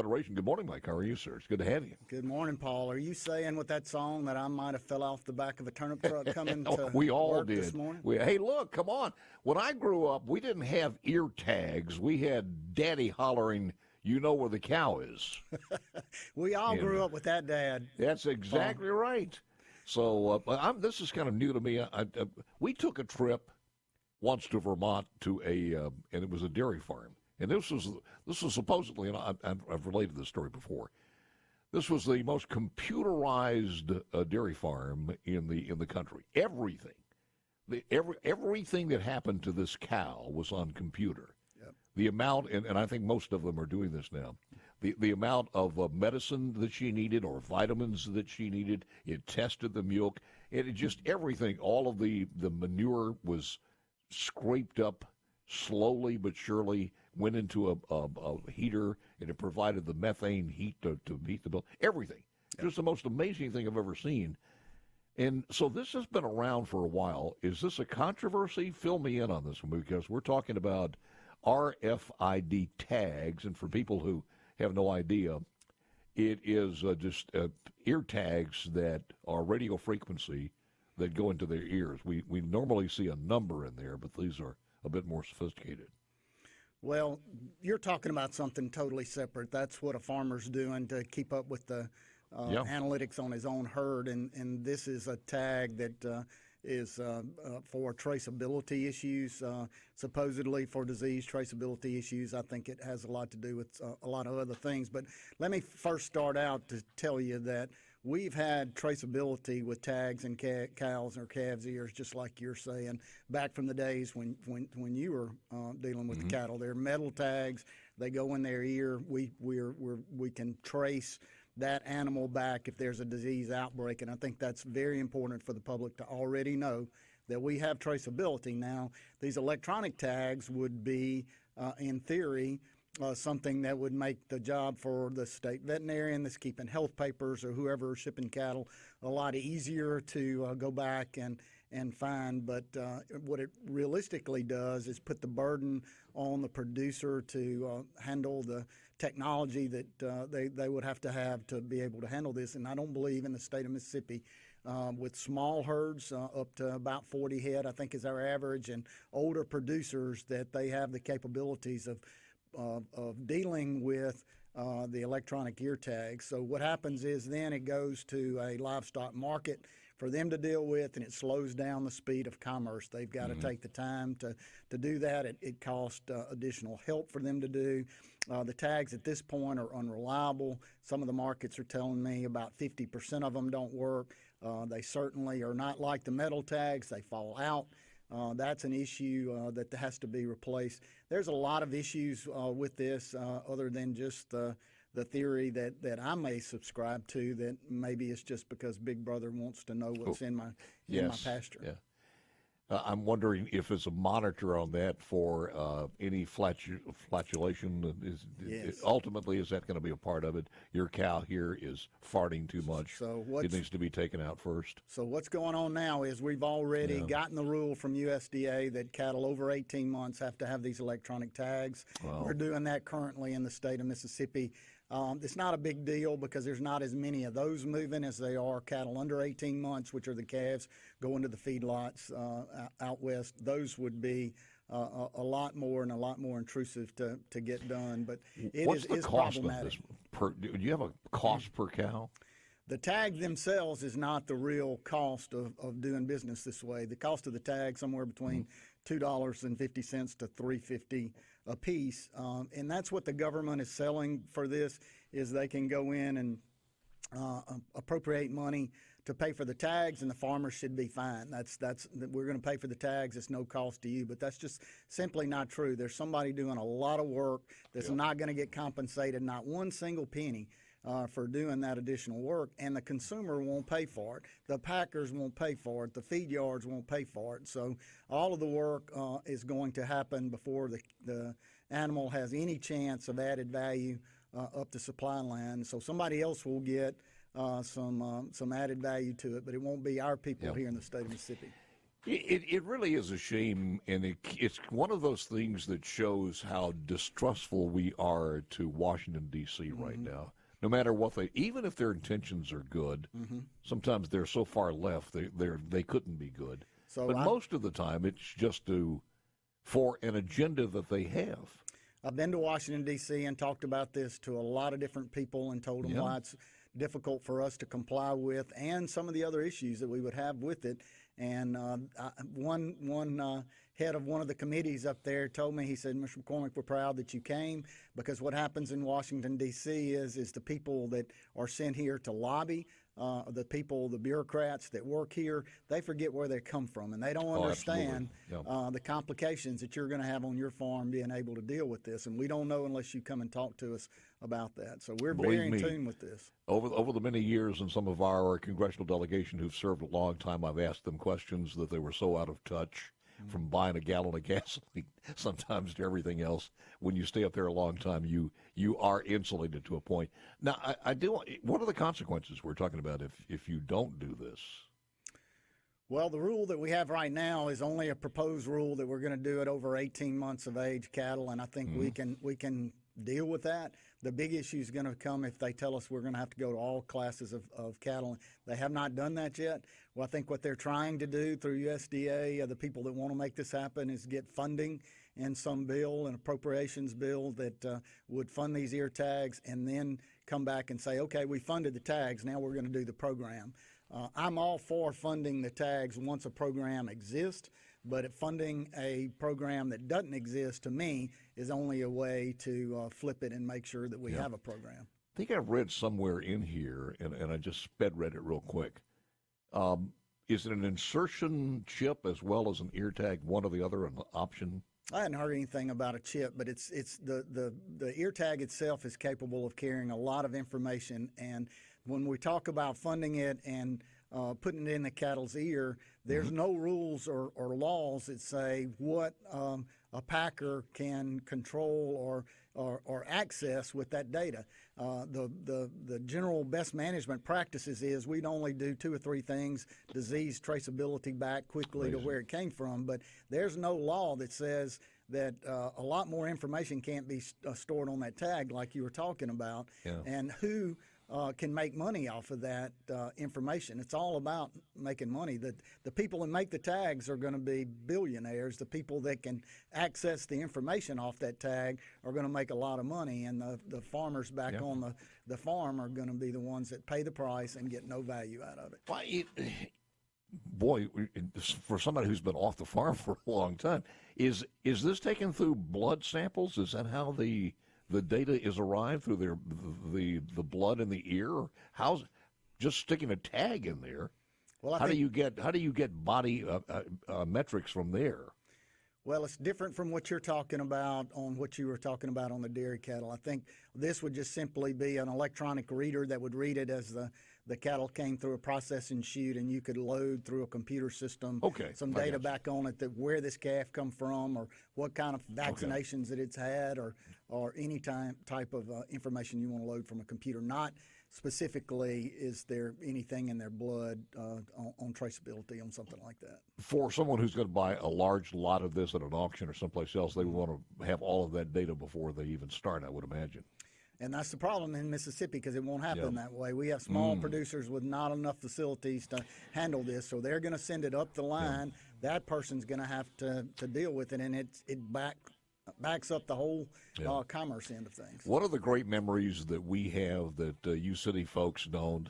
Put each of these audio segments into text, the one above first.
Federation. Good morning, Mike. How are you, sir? It's good to have you. Good morning, Paul. Are you saying with that song that I might have fell off the back of a turnip truck coming to We all work did. this morning? Hey, look, come on. When I grew up, we didn't have ear tags. We had daddy hollering, "You know where the cow is." We all grew up with that, Dad. That's exactly right. So this is kind of new to me. We took a trip once to Vermont to and it was a dairy farm. And this was supposedly, and I've related this story before. This was the most computerized dairy farm in the country. Everything that happened to this cow was on computer. Yep. The amount, and I think most of them are doing this now. The amount of medicine that she needed or vitamins that she needed. It tested the milk. And it just everything. All of the manure was scraped up slowly but surely, went into a heater, and it provided the methane heat to heat the bill. Everything. Yep. Just the most amazing thing I've ever seen. And so this has been around for a while. Is this a controversy? Fill me in on this one, because we're talking about RFID tags. And for people who have no idea, it is just ear tags that are radio frequency that go into their ears. We normally see a number in there, but these are a bit more sophisticated. Well, you're talking about something totally separate. That's what a farmer's doing to keep up with the analytics on his own herd, and this is a tag that is for traceability issues, supposedly for disease traceability issues. I think it has a lot to do with a lot of other things. But let me first start out to tell you that we've had traceability with tags in cows or calves' ears, just like you're saying, back from the days when you were dealing with the cattle. They're metal tags. They go in their ear. We can trace that animal back if there's a disease outbreak, and I think that's very important for the public to already know that we have traceability. Now, these electronic tags would be, in theory, something that would make the job for the state veterinarian that's keeping health papers or whoever is shipping cattle a lot easier to go back and find. But what it realistically does is put the burden on the producer to handle the technology that they would have to be able to handle this. And I don't believe in the state of Mississippi, with small herds up to about 40 head, I think is our average, and older producers, that they have the capabilities of dealing with the electronic ear tags. So what happens is then it goes to a livestock market for them to deal with, and it slows down the speed of commerce. They've got to take the time to do that. It costs additional help for them to do. The tags at this point are unreliable. Some of the markets are telling me about 50% of them don't work. They certainly are not like the metal tags. They fall out. That's an issue that has to be replaced. There's a lot of issues with this other than just the theory that I may subscribe to, that maybe it's just because Big Brother wants to know what's in my pasture. Yeah. I'm wondering if it's a monitor on that for any flatulation. Ultimately, is that going to be a part of it? Your cow here is farting too much. So it needs to be taken out first. So what's going on now is we've already gotten the rule from USDA that cattle over 18 months have to have these electronic tags. Wow. We're doing that currently in the state of Mississippi. It's not a big deal because there's not as many of those moving as they are cattle under 18 months, which are the calves going to the feedlots out west. Those would be a lot more and a lot more intrusive to get done. But What's the cost problematic. Of this? Do you have a cost per cow? The tag themselves is not the real cost of doing business this way. The cost of the tag somewhere between $2.50 to $3.50 a piece, and that's what the government is selling for this. Is they can go in and appropriate money to pay for the tags, and the farmers should be fine. We're going to pay for the tags. It's no cost to you, but that's just simply not true. There's somebody doing a lot of work that's not going to get compensated, not one single penny. For doing that additional work, and the consumer won't pay for it. The packers won't pay for it. The feed yards won't pay for it. So all of the work is going to happen before the animal has any chance of added value up the supply line. So somebody else will get some added value to it, but it won't be our people here in the state of Mississippi. It really is a shame, and it's one of those things that shows how distrustful we are to Washington, D.C. right now. No matter what even if their intentions are good, sometimes they're so far left they couldn't be good. So but most of the time, it's just for an agenda that they have. I've been to Washington, D.C. and talked about this to a lot of different people and told them why it's difficult for us to comply with and some of the other issues that we would have with it. And one head of one of the committees up there told me, he said, Mr. McCormick, we're proud that you came, because what happens in Washington, D.C. is the people that are sent here to lobby, the bureaucrats that work here, they forget where they come from, and they don't understand the complications that you're going to have on your farm being able to deal with this. And we don't know unless you come and talk to us about that. So we're very in tune with this. Over the many years, and some of our congressional delegation who've served a long time, I've asked them questions that they were so out of touch from buying a gallon of gasoline sometimes to everything else. When you stay up there a long time, you are insulated to a point. Now, what are the consequences we're talking about if you don't do this? Well, the rule that we have right now is only a proposed rule that we're going to do it over 18 months of age cattle, and I think we can deal with that. The big issue is going to come if they tell us we're going to have to go to all classes of cattle. They have not done that yet. Well, I think what they're trying to do through USDA, the people that want to make this happen, is get funding in some bill, an appropriations bill that would fund these ear tags, and then come back and say, okay, we funded the tags, now we're going to do the program. I'm all for funding the tags once a program exists, but funding a program that doesn't exist, to me, is only a way to flip it and make sure that we have a program. I think I read somewhere in here, and I just sped read it real quick. Is it an insertion chip as well as an ear tag, one or the other, an option? I hadn't heard anything about a chip, but it's the ear tag itself is capable of carrying a lot of information. And when we talk about funding it and putting it in the cattle's ear, there's no rules or laws that say what a packer can control or access with that data. The general best management practices is we'd only do 2 or 3 things: disease traceability back quickly to where it came from. But there's no law that says that a lot more information can't be stored on that tag like you were talking about, and who can make money off of that information. It's all about making money. The people that make the tags are going to be billionaires. The people that can access the information off that tag are going to make a lot of money, and the farmers back on the farm are going to be the ones that pay the price and get no value out of it. Well, boy, for somebody who's been off the farm for a long time, is this taken through blood samples? Is that how the data is arrived, through the blood in the ear? How's just sticking a tag in there? Well, how do you get body metrics from there? Well, it's different from what you're talking about on what you were talking about on the dairy cattle. I think this would just simply be an electronic reader that would read it as the cattle came through a processing chute, and you could load through a computer system some data back on it, that where this calf come from, or what kind of vaccinations that it's had, or any type of information you want to load from a computer. Not specifically is there anything in their blood on traceability on something like that. For someone who's going to buy a large lot of this at an auction or someplace else, they want to have all of that data before they even start, I would imagine. And that's the problem in Mississippi, because it won't happen that way. We have small producers with not enough facilities to handle this, so they're going to send it up the line. That person's going to have to deal with it, and it backs up the whole commerce end of things. One of the great memories that we have that you city folks don't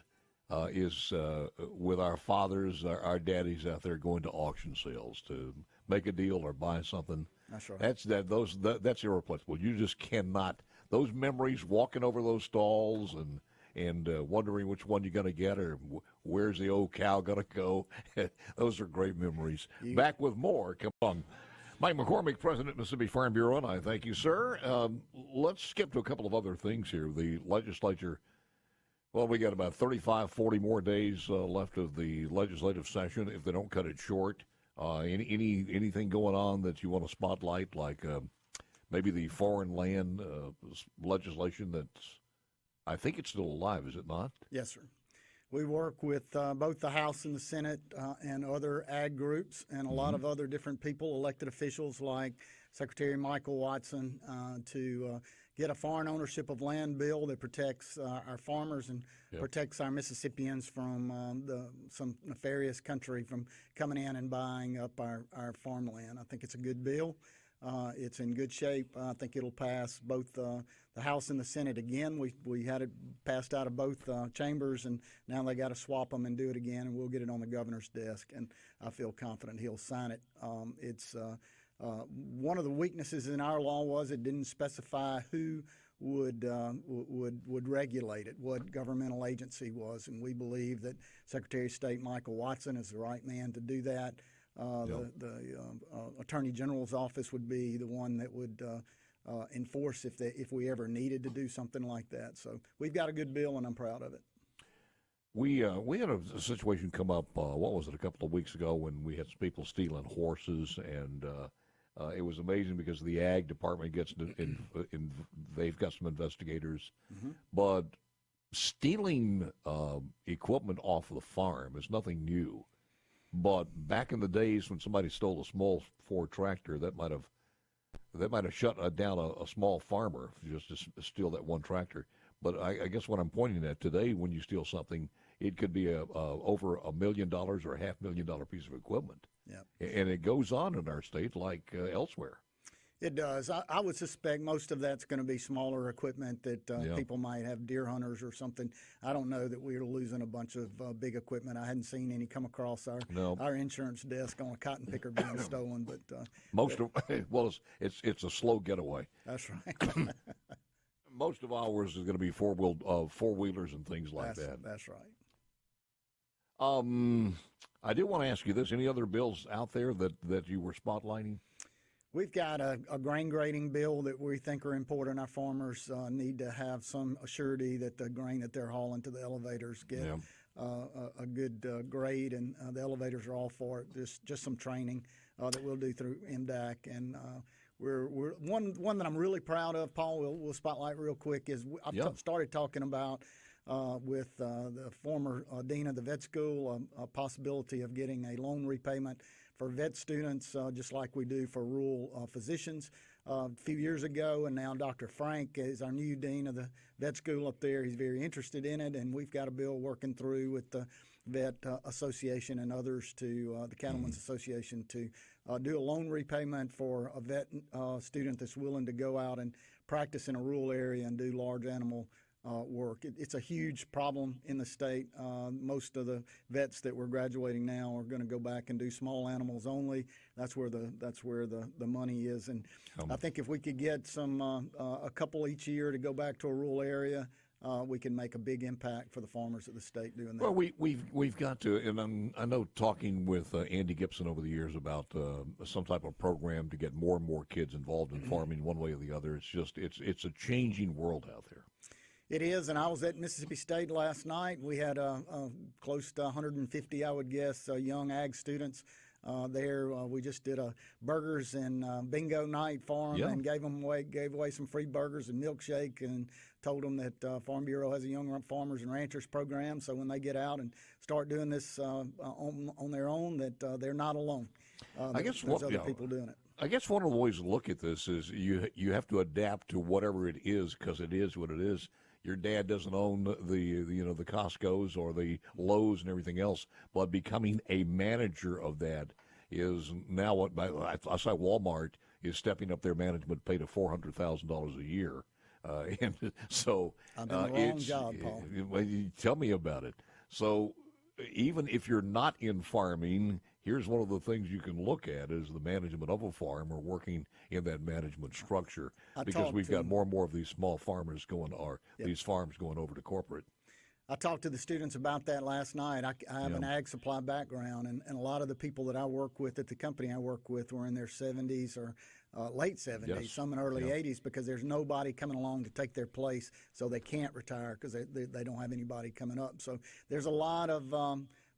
is with our fathers, our daddies out there going to auction sales to make a deal or buy something. That's right. That's irreplaceable. You just cannot. Those memories, walking over those stalls and wondering which one you're going to get, or where's the old cow going to go. Those are great memories. Back with more. Come on. Mike McCormick, President, Mississippi Farm Bureau, and I thank you, sir. Let's skip to a couple of other things here. The legislature, well, we got about 35, 40 more days left of the legislative session if they don't cut it short. Anything going on that you want to spotlight, like maybe the foreign land legislation that's, I think it's still alive, is it not? Yes, sir. We work with both the House and the Senate and other ag groups and a lot of other different people, elected officials like Secretary Michael Watson, to get a foreign ownership of land bill that protects our farmers and protects our Mississippians from some nefarious country from coming in and buying up our farmland. I think it's a good bill. It's in good shape. I think it'll pass both the House and the Senate again. We had it passed out of both chambers, and now they got to swap them and do it again, and we'll get it on the governor's desk, and I feel confident he'll sign it. It's one of the weaknesses in our law was it didn't specify who would regulate it, what governmental agency was, and we believe that Secretary of State Michael Watson is the right man to do that. The Attorney General's office would be the one that would enforce if we ever needed to do something like that. So we've got a good bill, and I'm proud of it. We had a situation come up. What was it, a couple of weeks ago, when we had some people stealing horses, and it was amazing because the ag department gets they've got some investigators, but stealing equipment off of the farm is nothing new. But back in the days when somebody stole a small Ford tractor, that might have shut down a small farmer just to steal that one tractor. But I guess what I'm pointing at today, when you steal something, it could be over $1 million or a $500,000 piece of equipment. Yeah, and it goes on in our state like elsewhere. It does. I would suspect most of that's going to be smaller equipment that people might have, deer hunters or something. I don't know that we're losing a bunch of big equipment. I hadn't seen any come across our insurance desk on a cotton picker being stolen. But it's a slow getaway. That's right. Most of ours is going to be four-wheelers and things like that. That's right. I did want to ask you this: any other bills out there that you were spotlighting? We've got a grain grading bill that we think are important. Our farmers need to have some assurity that the grain that they're hauling to the elevators get a good grade, and the elevators are all for it. Just some training that we'll do through MDAC, and we're one that I'm really proud of. Paul, we'll spotlight real quick is I've started talking about with the former dean of the vet school a possibility of getting a loan repayment for vet students, just like we do for rural physicians a few years ago. And now Dr. Frank is our new dean of the vet school up there. He's very interested in it, and we've got a bill working through with the Vet Association and others to the Cattlemen's Association to do a loan repayment for a vet student that's willing to go out and practice in a rural area and do large animal work. It's a huge problem in the state. Most of the vets that we're graduating now are going to go back and do small animals only. That's where the money is. And I think if we could get some a couple each year to go back to a rural area, we can make a big impact for the farmers of the state doing that. Well, we've got to, and I know talking with Andy Gibson over the years about some type of program to get more and more kids involved in farming one way or the other. It's a changing world out there. It is, and I was at Mississippi State last night. We had close to 150, I would guess, young ag students there. We just did a burgers and bingo night for them and gave away some free burgers and milkshake, and told them that Farm Bureau has a Young Farmers and Ranchers program, so when they get out and start doing this on their own, that they're not alone. There's other people doing it. I guess one of the ways to look at this is you have to adapt to whatever it is, because it is what it is. Your dad doesn't own the Costco's or the Lowe's and everything else, but becoming a manager of that is now what I saw Walmart is stepping up their management pay to $400,000 a year, and so I'm doing the wrong job, Paul. Tell me about it. So even if you're not in farming, here's one of the things you can look at is the management of a farm or working in that management structure, because we've got more and more of these small farmers these farms going over to corporate. I talked to the students about that last night. I have an ag supply background, and a lot of the people that I work with at the company I work with were in their 70s or late 70s, some in early 80s, because there's nobody coming along to take their place, so they can't retire because they don't have anybody coming up. So there's a lot of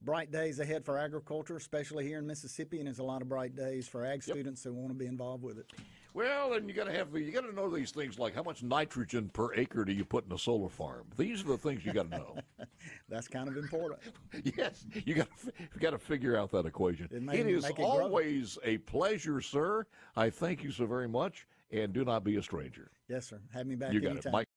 bright days ahead for agriculture, especially here in Mississippi, and there's a lot of bright days for ag students that want to be involved with it. Well, and you got to know these things like how much nitrogen per acre do you put in a solar farm. These are the things you got to know. That's kind of important. Yes, you got to figure out that equation. It is always a pleasure, sir. I thank you so very much, and do not be a stranger. Yes, sir. Have me back You got anytime. it, Mike.